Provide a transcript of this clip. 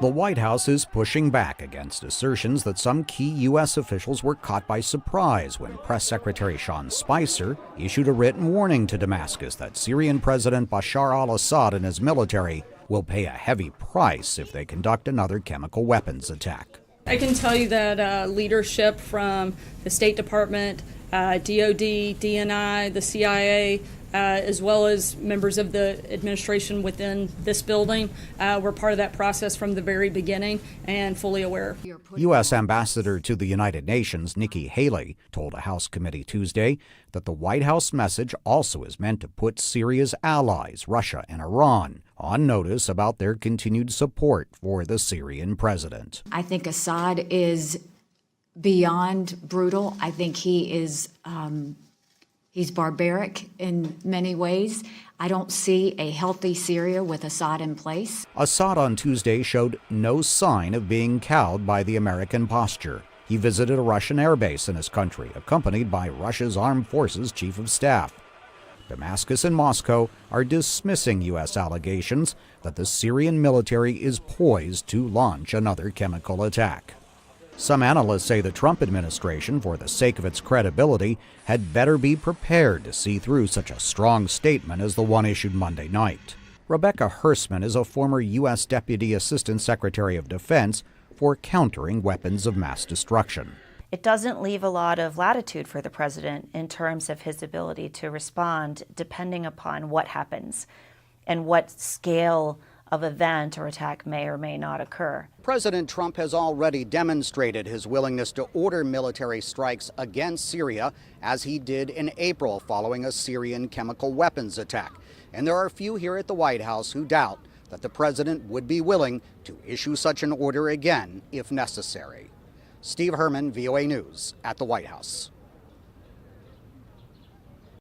The White House is pushing back against assertions that some key U.S. officials were caught by surprise when Press Secretary Sean Spicer issued a written warning to Damascus that Syrian President Bashar al-Assad and his military will pay a heavy price if they conduct another chemical weapons attack. I can tell you that leadership from the State Department, DOD, DNI, the CIA, as well as members of the administration within this building were part of that process from the very beginning and fully aware. U.S. Ambassador to the United Nations Nikki Haley told a House committee Tuesday that the White House message also is meant to put Syria's allies, Russia and Iran, on notice about their continued support for the Syrian president. I think Assad is beyond brutal. I think he is he's barbaric in many ways. I don't see a healthy Syria with Assad in place. Assad on Tuesday showed no sign of being cowed by the American posture. He visited a Russian airbase in his country, accompanied by Russia's Armed Forces Chief of Staff. Damascus and Moscow are dismissing U.S. allegations that the Syrian military is poised to launch another chemical attack. Some analysts say the Trump administration, for the sake of its credibility, had better be prepared to see through such a strong statement as the one issued Monday night. Rebecca Herman is a former U.S. Deputy Assistant Secretary of Defense for countering weapons of mass destruction. It doesn't leave a lot of latitude for the president in terms of his ability to respond depending upon what happens and what scale of event or attack may or may not occur. President Trump has already demonstrated his willingness to order military strikes against Syria, as he did in April following a Syrian chemical weapons attack. And there are few here at the White House who doubt that the president would be willing to issue such an order again if necessary. Steve Herman, VOA News, at the White House.